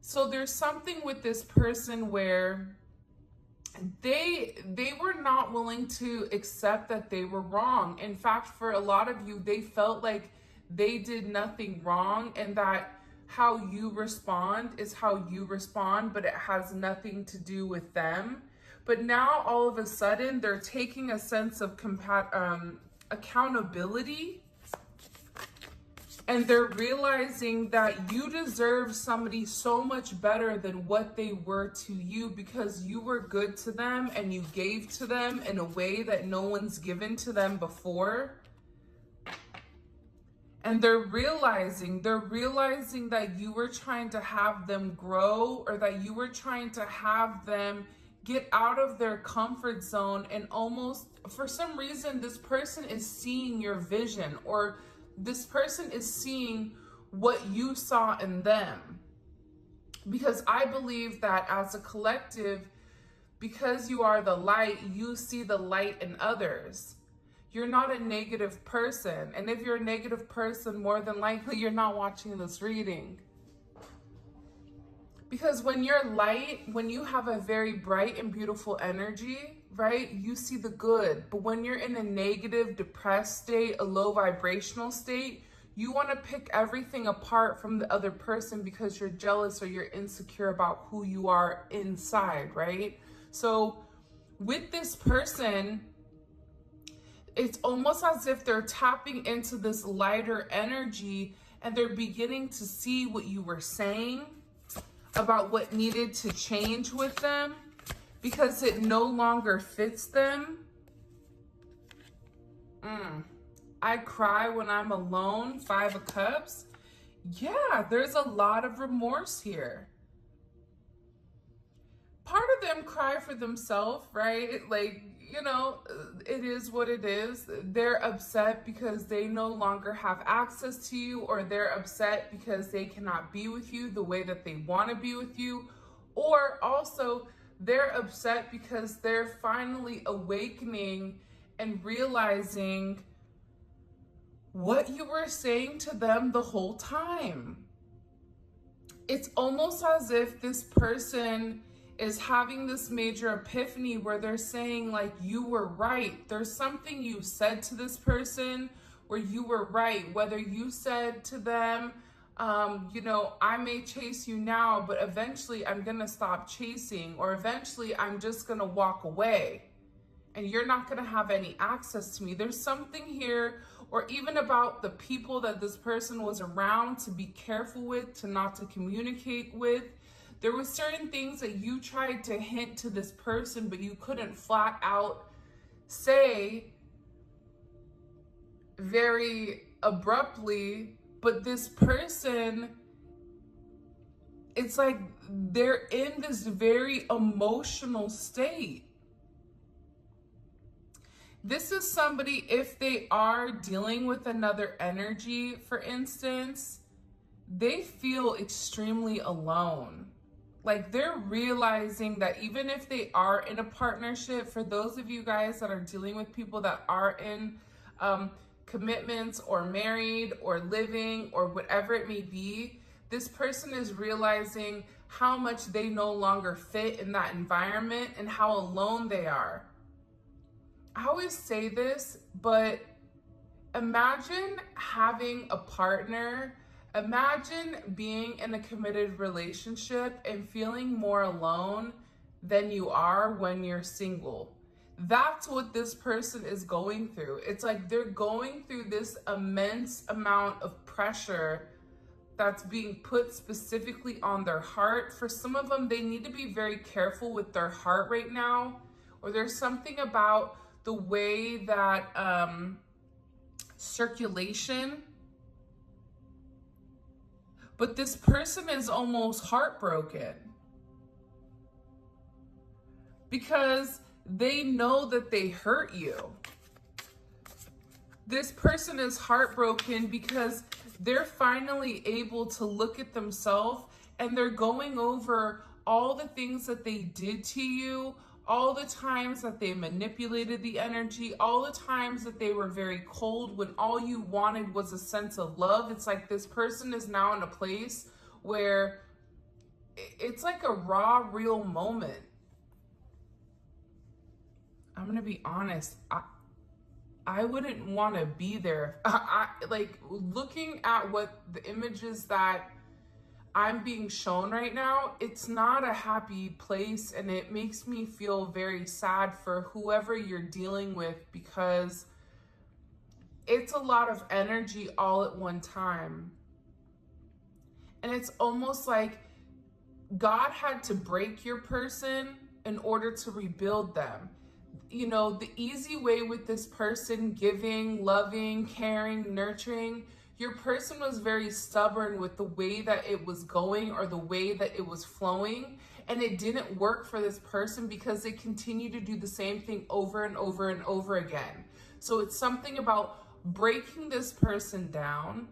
So there's something with this person where they were not willing to accept that they were wrong. In fact, for a lot of you, they felt like they did nothing wrong, and that how you respond is how you respond, but it has nothing to do with them. But now all of a sudden they're taking a sense of accountability, and they're realizing that you deserve somebody so much better than what they were to you, because you were good to them and you gave to them in a way that no one's given to them before. And they're realizing that you were trying to have them grow, or that you were trying to have them get out of their comfort zone. And almost for some reason, this person is seeing your vision, or this person is seeing what you saw in them. Because I believe that as a collective, because you are the light, you see the light in others. You're not a negative person. And if you're a negative person, more than likely you're not watching this reading. Because when you're light, when you have a very bright and beautiful energy, right, you see the good. But when you're in a negative, depressed state, a low vibrational state, you want to pick everything apart from the other person because you're jealous or you're insecure about who you are inside, right? So with this person, it's almost as if they're tapping into this lighter energy, and they're beginning to see what you were saying about what needed to change with them because it no longer fits them. I cry when I'm alone, 5 of Cups. Yeah, there's a lot of remorse here. Part of them cry for themselves, right? Like, you know, it is what it is. They're upset because they no longer have access to you, or they're upset because they cannot be with you the way that they want to be with you. Or also they're upset because they're finally awakening and realizing what you were saying to them the whole time. It's almost as if this person is having this major epiphany where they're saying, like, you were right. There's something you said to this person where you were right. Whether you said to them, you know, I may chase you now, but eventually I'm gonna stop chasing, or eventually I'm just gonna walk away and you're not gonna have any access to me. There's something here, or even about the people that this person was around to be careful with, to not to communicate with. There were certain things that you tried to hint to this person, but you couldn't flat out say very abruptly. But this person, it's like they're in this very emotional state. This is somebody, if they are dealing with another energy, for instance, they feel extremely alone. Like, they're realizing that even if they are in a partnership, for those of you guys that are dealing with people that are in commitments or married or living or whatever it may be, this person is realizing how much they no longer fit in that environment and how alone they are. I always say this, but imagine having a partner. Imagine being in a committed relationship and feeling more alone than you are when you're single. That's what this person is going through. It's like they're going through this immense amount of pressure that's being put specifically on their heart. For some of them, they need to be very careful with their heart right now, or there's something about the way that circulation. But this person is almost heartbroken because they know that they hurt you. This person is heartbroken because they're finally able to look at themselves, and they're going over all the things that they did to you, all the times that they manipulated the energy, all the times that they were very cold when all you wanted was a sense of love. It's like this person is now in a place where it's like a raw, real moment. I'm gonna be honest. I wouldn't want to be there. Like looking at what the images that I'm being shown right now, it's not a happy place, and it makes me feel very sad for whoever you're dealing with, because it's a lot of energy all at one time. And it's almost like God had to break your person in order to rebuild them. You know, the easy way with this person, giving, loving, caring, nurturing, your person was very stubborn with the way that it was going or the way that it was flowing. And it didn't work for this person because they continue to do the same thing over and over and over again. So it's something about breaking this person down,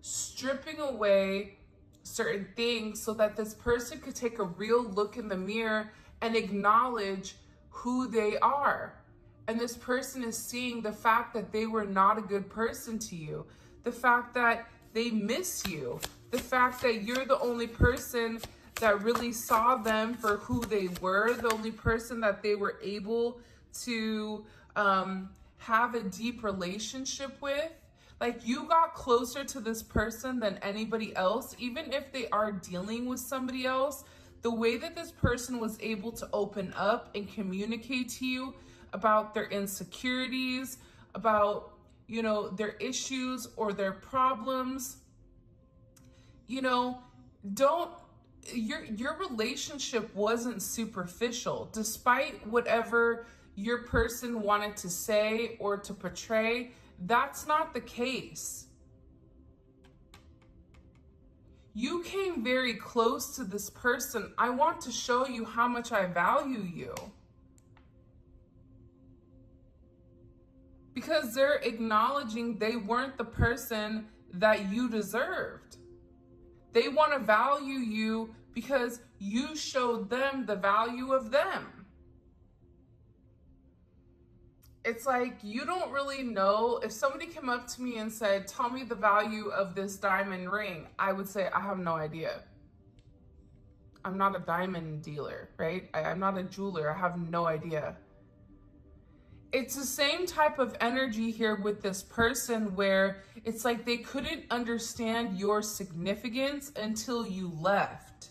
stripping away certain things so that this person could take a real look in the mirror and acknowledge who they are. And this person is seeing the fact that they were not a good person to you, the fact that they miss you, the fact that you're the only person that really saw them for who they were, the only person that they were able to have a deep relationship with. Like, you got closer to this person than anybody else, even if they are dealing with somebody else. The way that this person was able to open up and communicate to you about their insecurities, about, you know, their issues or their problems, you know, your relationship wasn't superficial. Despite whatever your person wanted to say or to portray, that's not the case. You came very close to this person. I want to show you how much I value you. Because they're acknowledging they weren't the person that you deserved. They want to value you because you showed them the value of them. It's like, you don't really know. If somebody came up to me and said, tell me the value of this diamond ring, I would say, I have no idea. I'm not a diamond dealer, right? I'm not a jeweler. I have no idea. It's the same type of energy here with this person, where it's like they couldn't understand your significance until you left.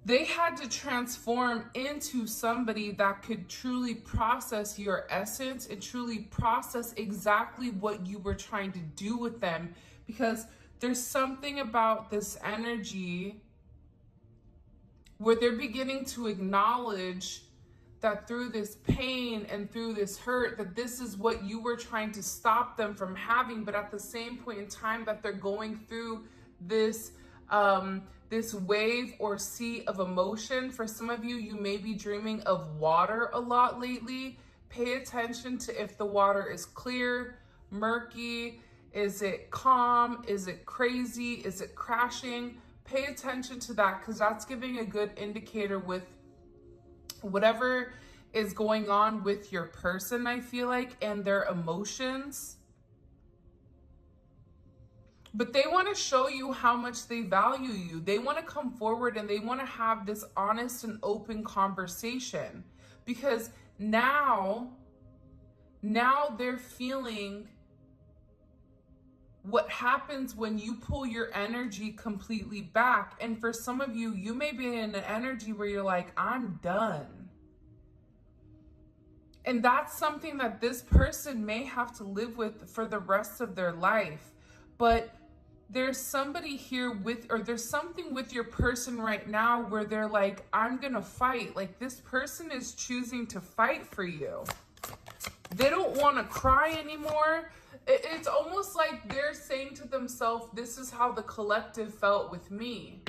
They had to transform into somebody that could truly process your essence and truly process exactly what you were trying to do with them, because there's something about this energy where they're beginning to acknowledge that through this pain and through this hurt, that this is what you were trying to stop them from having. But at the same point in time that they're going through this this wave or sea of emotion. For some of you, you may be dreaming of water a lot lately. Pay attention to if the water is clear, murky, is it calm, is it crazy, is it crashing? Pay attention to that, because that's giving a good indicator with whatever is going on with your person, I feel like, and their emotions. But they want to show you how much they value you. They want to come forward and they want to have this honest and open conversation, because now they're feeling what happens when you pull your energy completely back. And for some of you, you may be in an energy where you're like, I'm done. And that's something that this person may have to live with for the rest of their life. But there's somebody here with, or there's something with your person right now where they're like, I'm gonna fight. Like, this person is choosing to fight for you. They don't want to cry anymore. It's almost like they're saying to themselves, this is how the collective felt with me.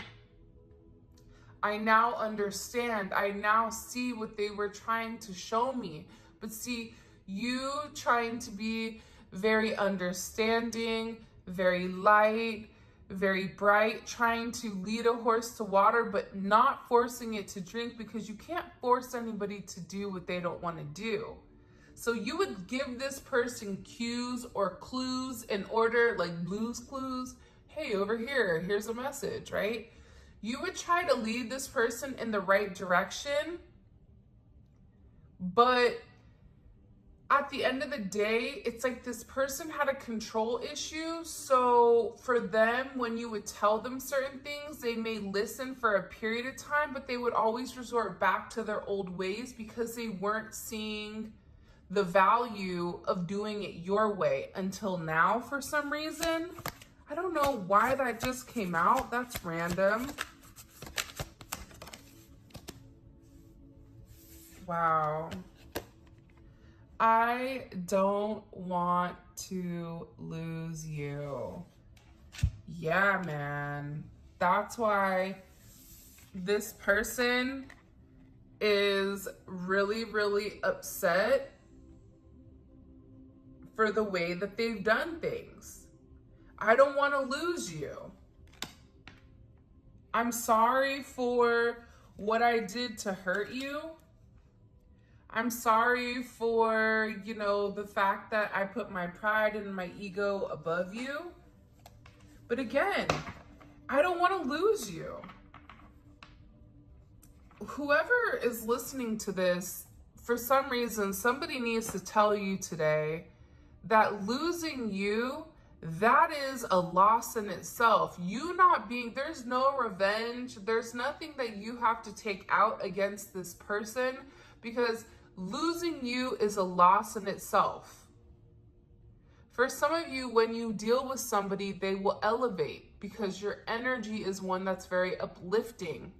I now understand. I now see what they were trying to show me. But see, you trying to be very understanding, very light, very bright, trying to lead a horse to water, but not forcing it to drink, because you can't force anybody to do what they don't want to do. So you would give this person cues or clues in order, like Blue's Clues. hey, over here, here's a message, right? You would try to lead this person in the right direction, but at the end of the day, it's like this person had a control issue. So for them, when you would tell them certain things, they may listen for a period of time, but they would always resort back to their old ways because they weren't seeing the value of doing it your way until now for some reason. I don't know why that just came out. That's random. Wow. I don't want to lose you. Yeah, man. That's why this person is really, really upset for the way that they've done things. I don't want to lose you. I'm sorry for what I did to hurt you. I'm sorry for, you know, the fact that I put my pride and my ego above you. But again, I don't want to lose you. Whoever is listening to this, for some reason, somebody needs to tell you today that losing you, that is a loss in itself. You not being, there's no revenge. There's nothing that you have to take out against this person, because losing you is a loss in itself. For some of you, when you deal with somebody, they will elevate because your energy is one that's very uplifting.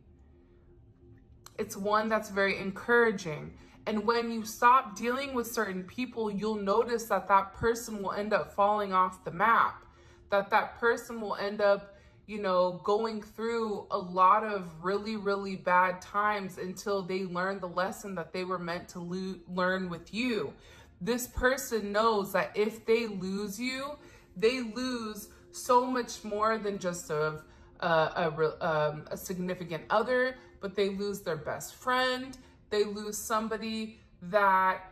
It's one that's very encouraging. And when you stop dealing with certain people, you'll notice that that person will end up falling off the map, that that person will end up, you know, going through a lot of really, really bad times until they learn the lesson that they were meant to learn with you. This person knows that if they lose you, they lose so much more than just a significant other, but they lose their best friend. They lose somebody that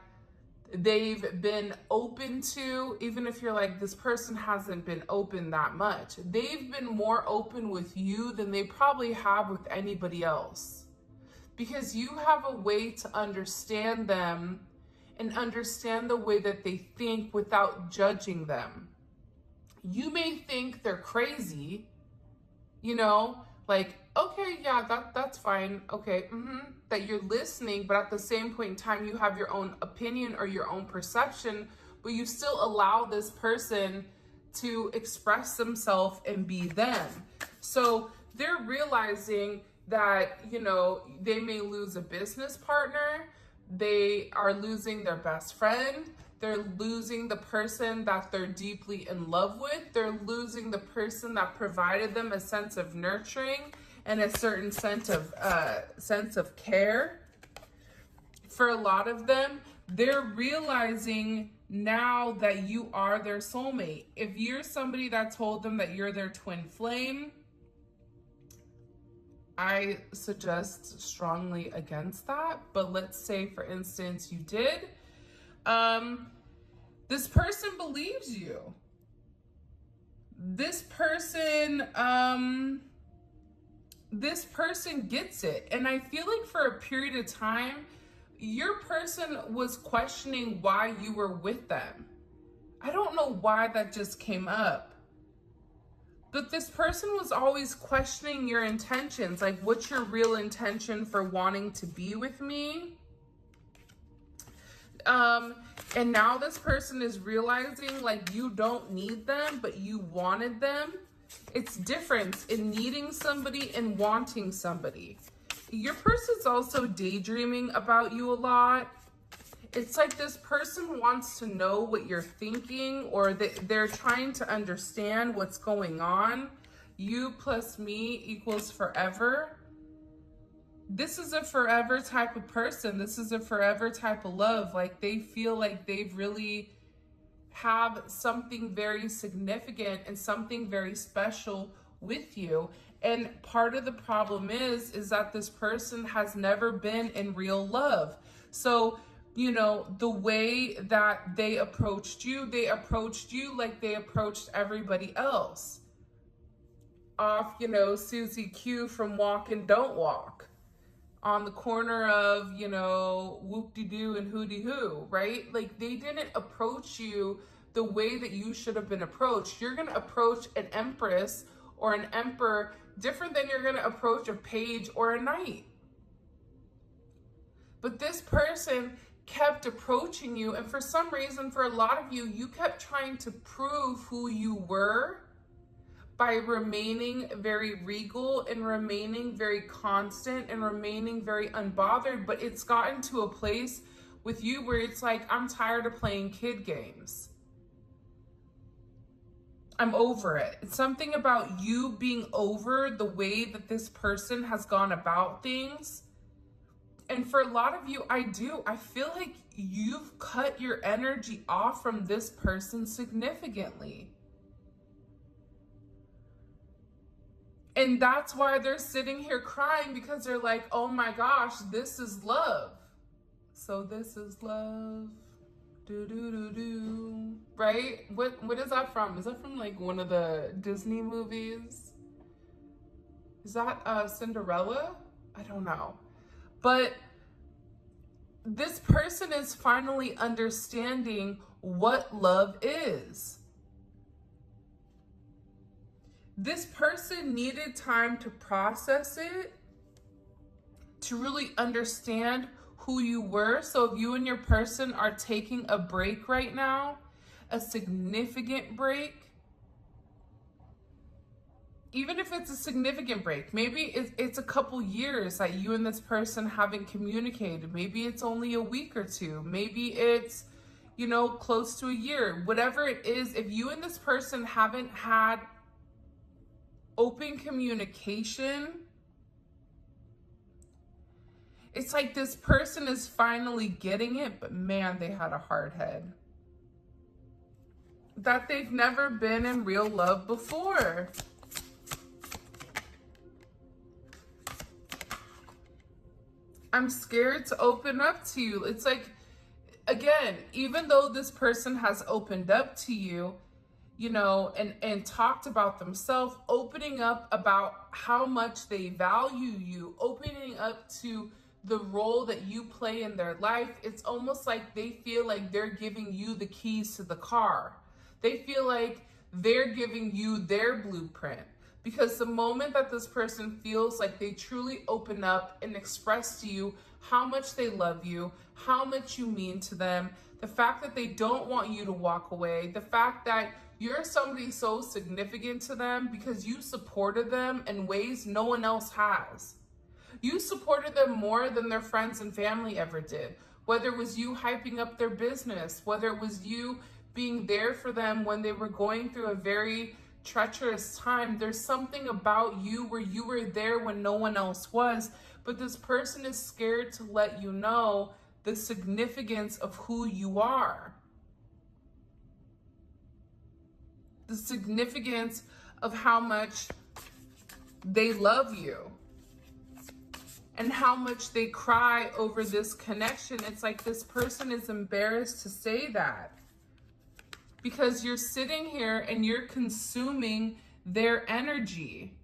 they've been open to, even if you're like, this person hasn't been open that much. They've been more open with you than they probably have with anybody else, because you have a way to understand them and understand the way that they think without judging them. You may think they're crazy, you know, like, okay, yeah, that's fine. Okay, that you're listening, but at the same point in time, you have your own opinion or your own perception, but you still allow this person to express themselves and be them. So they're realizing that, you know, they may lose a business partner, they are losing their best friend, they're losing the person that they're deeply in love with, they're losing the person that provided them a sense of nurturing and a certain sense of care. For a lot of them, they're realizing now that you are their soulmate. If you're somebody that told them that you're their twin flame, I suggest strongly against that. But let's say, for instance, you did. This person believes you. This person gets it. And I feel like for a period of time, your person was questioning why you were with them. I don't know why that just came up. But this person was always questioning your intentions. Like, what's your real intention for wanting to be with me? And now this person is realizing, like, you don't need them, but you wanted them. It's different in needing somebody and wanting somebody. Your person's also daydreaming about you a lot. It's like this person wants to know what you're thinking, or they're trying to understand what's going on. You plus me equals forever. This is a forever type of person. This is a forever type of love. Like, they feel like they've really have something very significant and something very special with you. And part of the problem is that this person has never been in real love. So, you know, the way that they approached you like they approached everybody else. off, you know, Susie Q from Walk and Don't Walk on the corner of, you know, Whoop-de-doo and Hooty-hoo, right? Like, they didn't approach you the way that you should have been approached. You're going to approach an empress or an emperor different than you're going to approach a page or a knight. But this person kept approaching you, and for some reason, for a lot of you, you kept trying to prove who you were by remaining very regal and remaining very constant and remaining very unbothered. But it's gotten to a place with you where it's like, I'm tired of playing kid games. I'm over it. It's something about you being over the way that this person has gone about things. And for a lot of you, I feel like you've cut your energy off from this person significantly. And that's why they're sitting here crying, because they're like, oh my gosh, this is love. So this is love. Do do do do. Right? What is that from? Is that from like one of the Disney movies? Is that Cinderella? I don't know. But this person is finally understanding what love is. This person needed time to process it, to really understand who you were. So if you and your person are taking a break right now, a significant break, even if it's a significant break, maybe it's a couple years that you and this person haven't communicated. Maybe it's only a week or two. Maybe it's, you know, close to a year. Whatever it is, if you and this person haven't had open communication, it's like this person is finally getting it, but man, they had a hard head. That they've never been in real love before. I'm scared to open up to you. It's like, again, even though this person has opened up to you, you know, and talked about themselves, opening up about how much they value you, opening up to the role that you play in their life, it's almost like they feel like they're giving you the keys to the car. They feel like they're giving you their blueprint. Because the moment that this person feels like they truly open up and express to you how much they love you, how much you mean to them, the fact that they don't want you to walk away, the fact that you're somebody so significant to them because you supported them in ways no one else has. You supported them more than their friends and family ever did. Whether it was you hyping up their business, whether it was you being there for them when they were going through a very treacherous time, there's something about you where you were there when no one else was. But this person is scared to let you know the significance of who you are. The significance of how much they love you and how much they cry over this connection. It's like this person is embarrassed to say that because you're sitting here and you're consuming their energy.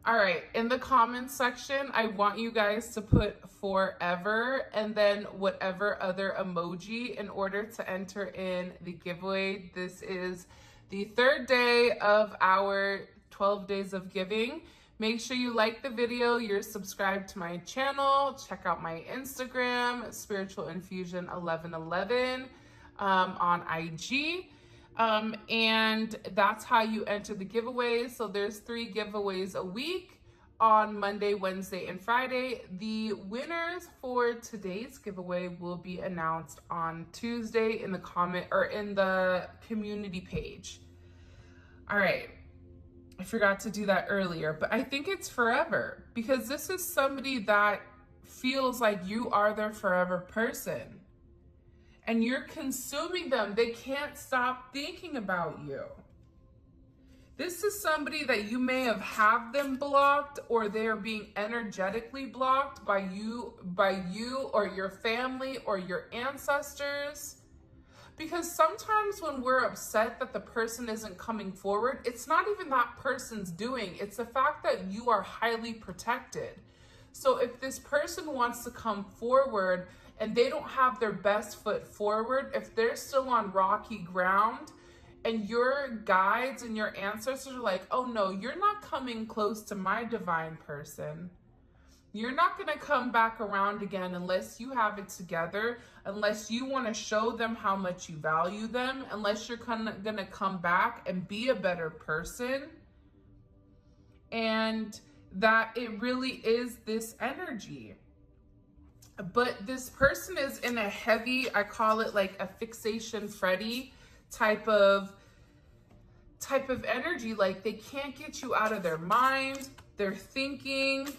All right, in the comments section, I want you guys to put forever and then whatever other emoji in order to enter in the giveaway. This is the third day of our 12 days of giving. Make sure you like the video, you're subscribed to my channel, check out my Instagram, Spiritual Infusion 1111 on IG. And that's how you enter the giveaways. So there's 3 giveaways a week on Monday, Wednesday, and Friday. The winners for today's giveaway will be announced on Tuesday in the comment or in the community page. All right. I forgot to do that earlier, but I think it's forever because this is somebody that feels like you are their forever person. And you're consuming them. They can't stop thinking about you. This is somebody that you may have them blocked, or they are being energetically blocked by you or your family or your ancestors. Because sometimes when we're upset that the person isn't coming forward, it's not even that person's doing. It's the fact that you are highly protected. So if this person wants to come forward and they don't have their best foot forward, if they're still on rocky ground, and your guides and your ancestors are like, oh no, you're not coming close to my divine person. You're not going to come back around again unless you have it together, unless you want to show them how much you value them, unless you're going to come back and be a better person. And that it really is this energy. But this person is in a heavy, I call it like a fixation Freddy type of energy. Like they can't get you out of their mind. They're thinking.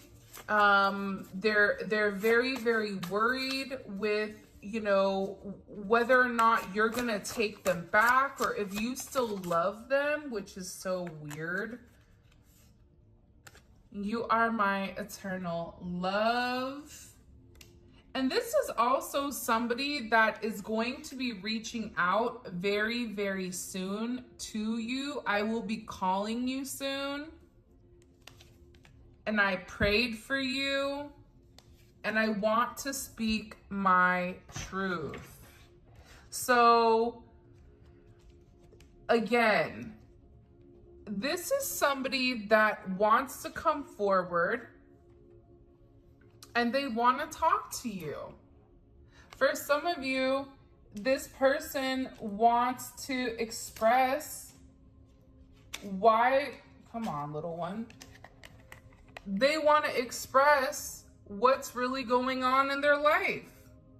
They're very, very worried with, you know, whether or not you're gonna take them back or if you still love them, which is so weird. You are my eternal love. And this is also somebody that is going to be reaching out very, very soon to you. I will be calling you soon. And I prayed for you, and I want to speak my truth. So, again, this is somebody that wants to come forward, and they want to talk to you. For some of you, this person wants to express why, come on, little one. They want to express what's really going on in their life.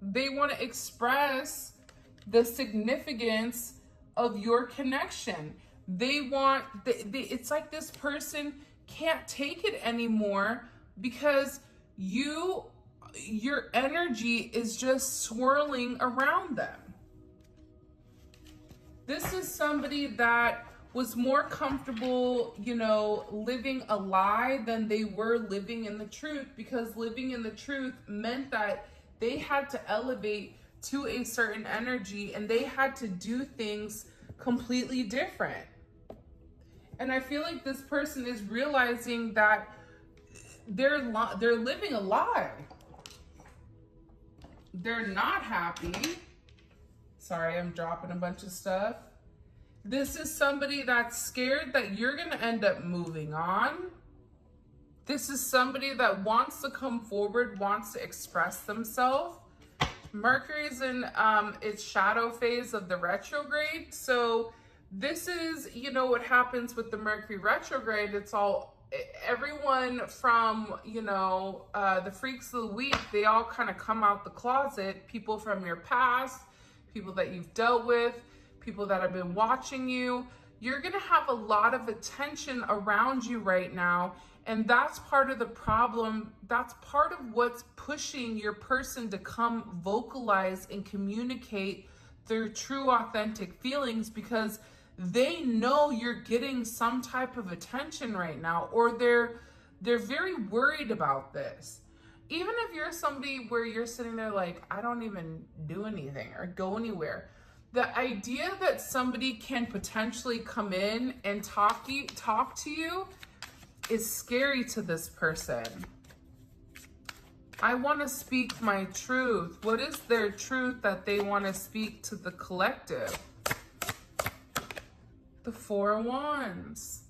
They want to express the significance of your connection. They want, it's like this person can't take it anymore because your energy is just swirling around them. This is somebody that was more comfortable, you know, living a lie than they were living in the truth, because living in the truth meant that they had to elevate to a certain energy and they had to do things completely different. And I feel like this person is realizing that they're living a lie. They're not happy. Sorry, I'm dropping a bunch of stuff. This is somebody that's scared that you're going to end up moving on. This is somebody that wants to come forward, wants to express themselves. Mercury's in its shadow phase of the retrograde. So this is, you know, what happens with the Mercury retrograde. It's all, everyone from, you know, the freaks of the week, they all kind of come out the closet. People from your past, people that you've dealt with, people that have been watching you. You're going to have a lot of attention around you right now. And that's part of the problem. That's part of what's pushing your person to come vocalize and communicate their true, authentic feelings, because they know you're getting some type of attention right now, or they're very worried about this. Even if you're somebody where you're sitting there like, I don't even do anything or go anywhere. The idea that somebody can potentially come in and talk to you is scary to this person. I want to speak my truth. What is their truth that they want to speak to the collective? The Four of Wands.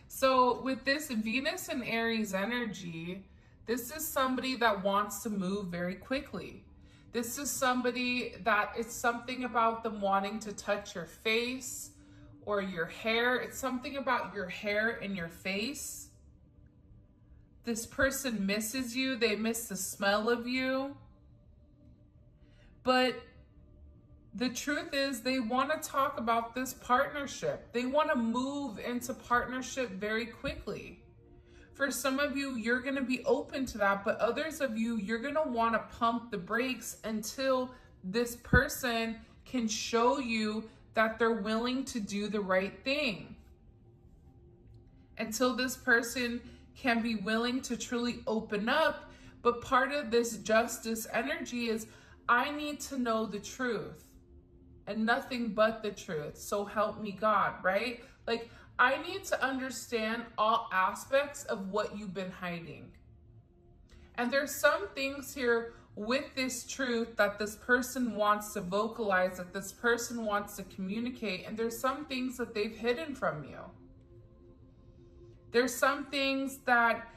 So with this Venus and Aries energy, this is somebody that wants to move very quickly. This is somebody that it's something about them wanting to touch your face or your hair. It's something about your hair and your face. This person misses you. They miss the smell of you. But the truth is they want to talk about this partnership. They want to move into partnership very quickly. For some of you, you're going to be open to that, but others of you, you're going to want to pump the brakes until this person can show you that they're willing to do the right thing. Until this person can be willing to truly open up. But part of this justice energy is, I need to know the truth. and nothing but the truth. So help me God, right? Like, I need to understand all aspects of what you've been hiding. And there's some things here with this truth that this person wants to vocalize, that this person wants to communicate, and there's some things that they've hidden from you. There's some things that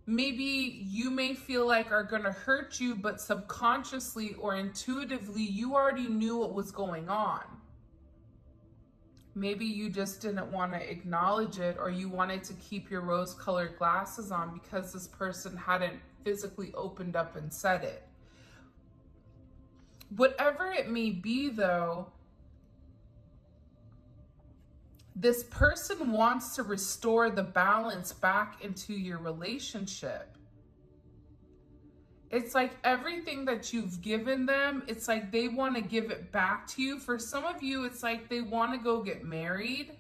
maybe you may feel like are going to hurt you, but subconsciously or intuitively, you already knew what was going on. Maybe you just didn't want to acknowledge it, or you wanted to keep your rose-colored glasses on because this person hadn't physically opened up and said it. Whatever it may be, though, this person wants to restore the balance back into your relationship. It's like everything that you've given them, it's like they want to give it back to you. For some of you, it's like they want to go get married.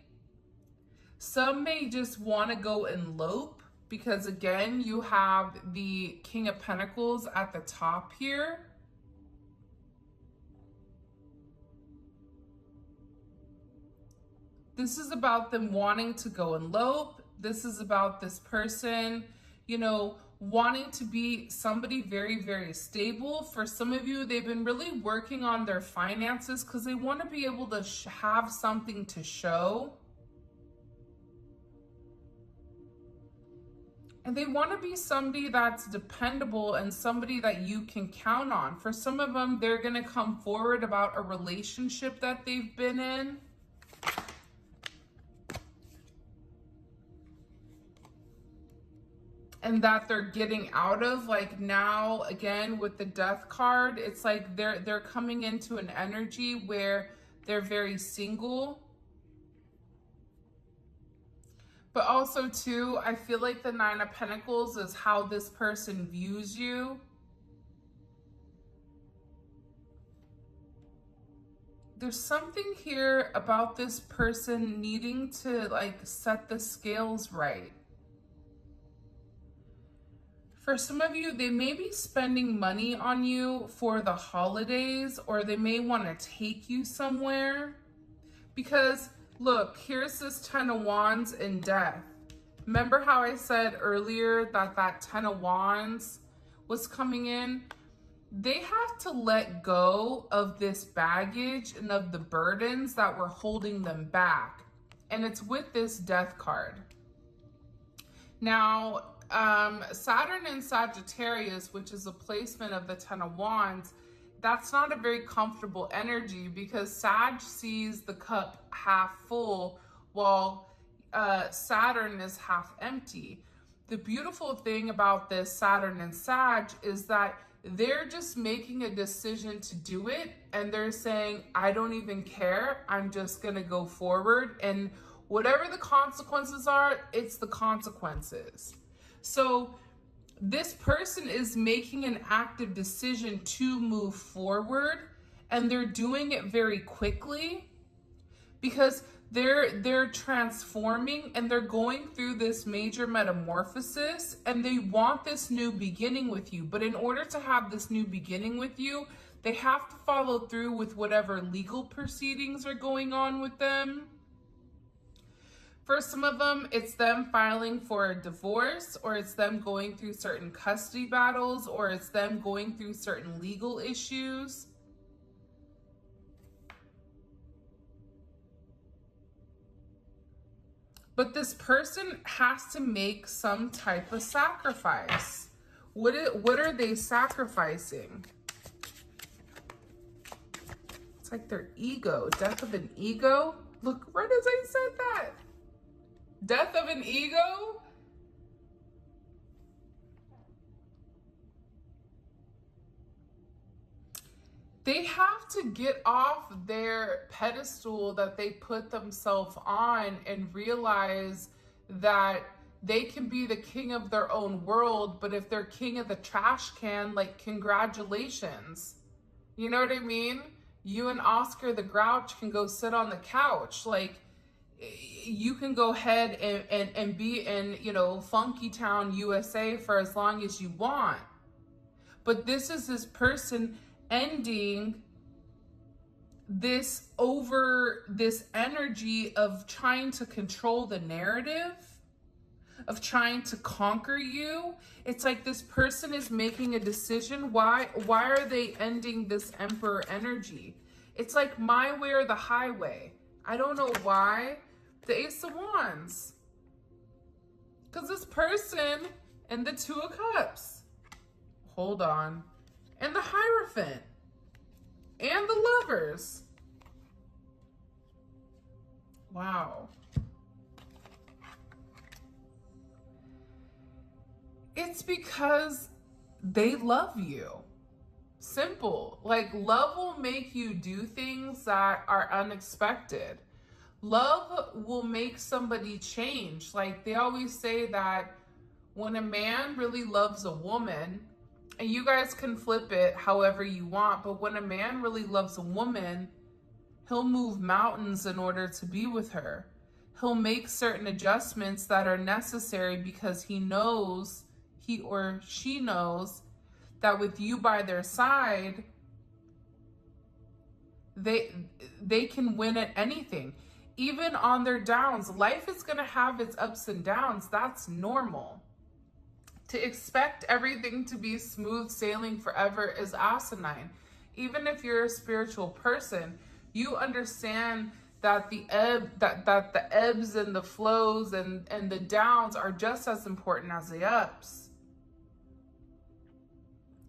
Some may just want to go elope because, again, you have the King of Pentacles at the top here. This is about them wanting to go elope. This is about this person, you know, wanting to be somebody very, very stable. For some of you, they've been really working on their finances because they want to be able to have something to show. And they want to be somebody that's dependable and somebody that you can count on. For some of them, they're going to come forward about a relationship that they've been in. And that they're getting out of. Like now, again, with the Death card, it's like they're coming into an energy where they're very single. But also, too, I feel like the Nine of Pentacles is how this person views you. There's something here about this person needing to, like, set the scales right. For some of you, they may be spending money on you for the holidays, or they may want to take you somewhere. Because, look, here's this Ten of Wands in Death. Remember how I said earlier that that Ten of Wands was coming in? They have to let go of this baggage and of the burdens that were holding them back. And it's with this Death card. Now, Saturn in Sagittarius, which is a placement of the Ten of Wands, that's not a very comfortable energy because Sag sees the cup half full while Saturn is half empty. The beautiful thing about this Saturn and Sag is that they're just making a decision to do it, and they're saying, I don't even care, I'm just gonna go forward, and whatever the consequences are, it's the consequences. So this person is making an active decision to move forward, and they're doing it very quickly because they're transforming and they're going through this major metamorphosis, and they want this new beginning with you. But in order to have this new beginning with you, they have to follow through with whatever legal proceedings are going on with them. For some of them, it's them filing for a divorce, or it's them going through certain custody battles, or it's them going through certain legal issues. But this person has to make some type of sacrifice. What are they sacrificing? It's like their ego, death of an ego. Look, right as I said that. Death of an ego? They have to get off their pedestal that they put themselves on and realize that they can be the king of their own world, but if they're king of the trash can, like, congratulations. You know what I mean? You and Oscar the Grouch can go sit on the couch. Like, you can go ahead and be in, you know, Funky Town, USA for as long as you want. But this is this person ending this energy of trying to control the narrative, of trying to conquer you. It's like this person is making a decision. Why are they ending this Emperor energy? It's like my way or the highway. I don't know why. The Ace of Wands. Because this person and the Two of Cups. Hold on. And the Hierophant. And the Lovers. Wow. It's because they love you. Simple. Like, love will make you do things that are unexpected. Love will make somebody change. Like, they always say that when a man really loves a woman, and you guys can flip it however you want, but when a man really loves a woman, he'll move mountains in order to be with her. He'll make certain adjustments that are necessary because he or she knows that with you by their side, they can win at anything. Even on their downs, life is going to have its ups and downs. That's normal. To expect everything to be smooth sailing forever is asinine. Even if you're a spiritual person, you understand that the ebbs and the flows and the downs are just as important as the ups.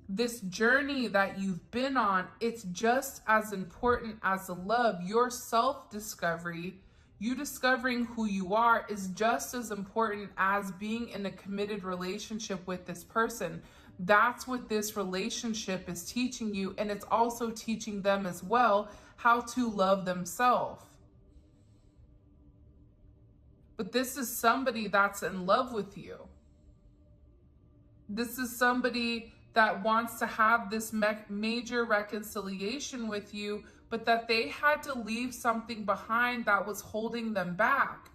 This journey that you've been on, it's just as important as the love. Your self-discovery, you discovering who you are, is just as important as being in a committed relationship with this person. That's what this relationship is teaching you, and it's also teaching them as well how to love themselves. But this is somebody that's in love with you. This is somebody that wants to have this major reconciliation with you, but that they had to leave something behind that was holding them back.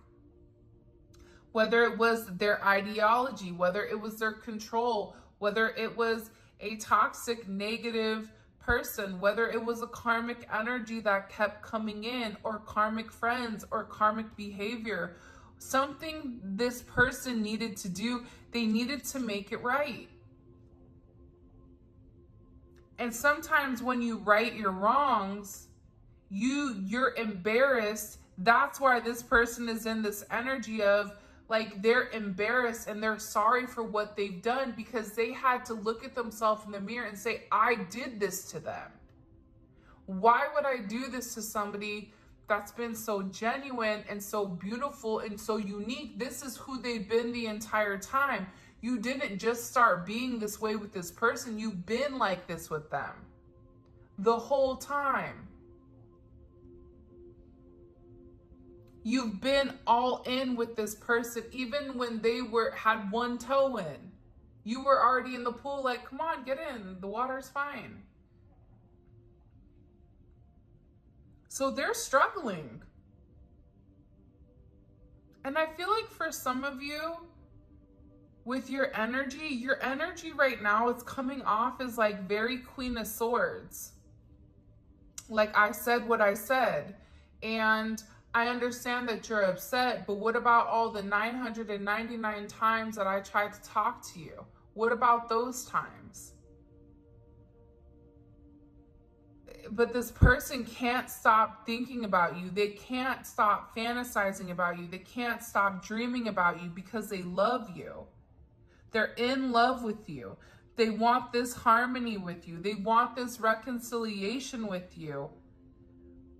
Whether it was their ideology, whether it was their control, whether it was a toxic, negative person, whether it was a karmic energy that kept coming in, or karmic friends, or karmic behavior. Something this person needed to do, they needed to make it right. And sometimes when you right your wrongs, you're embarrassed. That's why this person is in this energy of, like, they're embarrassed and they're sorry for what they've done, because they had to look at themselves in the mirror and say, I did this to them. Why would I do this to somebody that's been so genuine and so beautiful and so unique? This is who they've been the entire time. You didn't just start being this way with this person. You've been like this with them the whole time. You've been all in with this person, even when they had one toe in. You were already in the pool, like, come on, get in. The water's fine. So they're struggling. And I feel like for some of you, with your energy right now, it's coming off as like very Queen of Swords. Like, I said what I said, and I understand that you're upset, but what about all the 999 times that I tried to talk to you? What about those times? But this person can't stop thinking about you. They can't stop fantasizing about you. They can't stop dreaming about you because they love you. They're in love with you. They want this harmony with you. They want this reconciliation with you.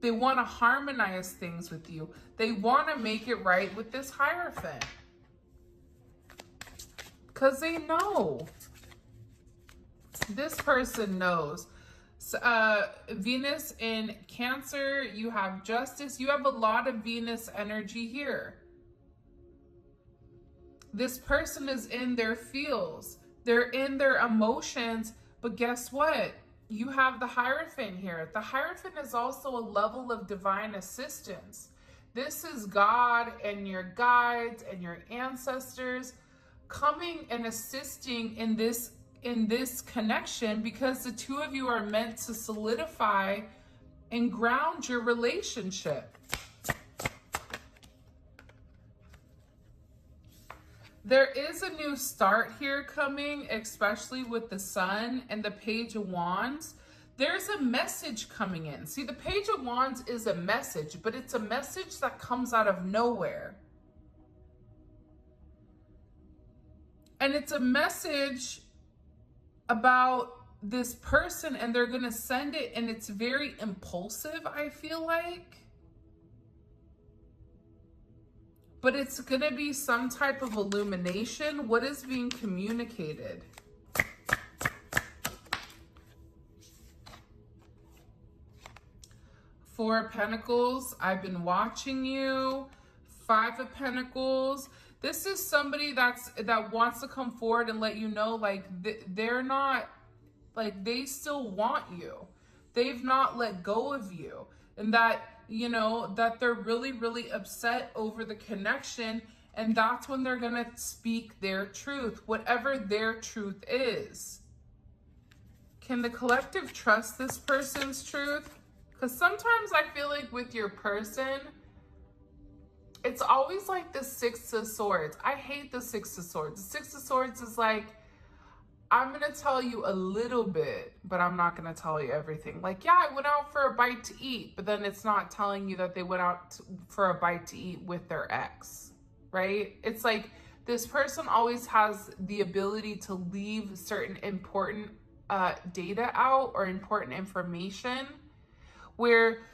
They want to harmonize things with you. They want to make it right with this Hierophant. Because they know. This person knows. Venus in Cancer, you have Justice. You have a lot of Venus energy here. This person is in their feels. They're in their emotions. But guess what? You have the Hierophant here. The Hierophant is also a level of divine assistance. This is God and your guides and your ancestors coming and assisting in this connection, because the two of you are meant to solidify and ground your relationship. There is a new start here coming, especially with the Sun and the Page of Wands. There's a message coming in. See, the Page of Wands is a message, but it's a message that comes out of nowhere. And it's a message about this person, and they're going to send it, and it's very impulsive, I feel like. But it's going to be some type of illumination. What is being communicated? Four of Pentacles, I've been watching you. Five of Pentacles. This is somebody that wants to come forward and let you know, like, they're not, like, they still want you. They've not let go of you. And that, you know, that they're really, really upset over the connection. And that's when they're going to speak their truth, whatever their truth is. Can the collective trust this person's truth? Because sometimes I feel like with your person, it's always like the Six of Swords. I hate the Six of Swords. The Six of Swords is like, I'm going to tell you a little bit, but I'm not going to tell you everything. Like, yeah, I went out for a bite to eat, but then it's not telling you that they went out for a bite to eat with their ex, right? It's like this person always has the ability to leave certain important data out or important information.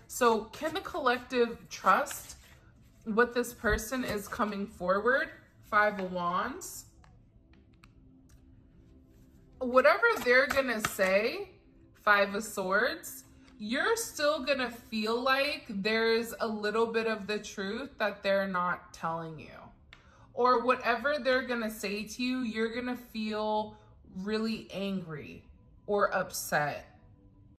So can the collective trust what this person is coming forward? Five of Wands. Whatever they're gonna say, Five of Swords, you're still gonna feel like there's a little bit of the truth that they're not telling you. Or whatever they're gonna say to you, you're gonna feel really angry or upset.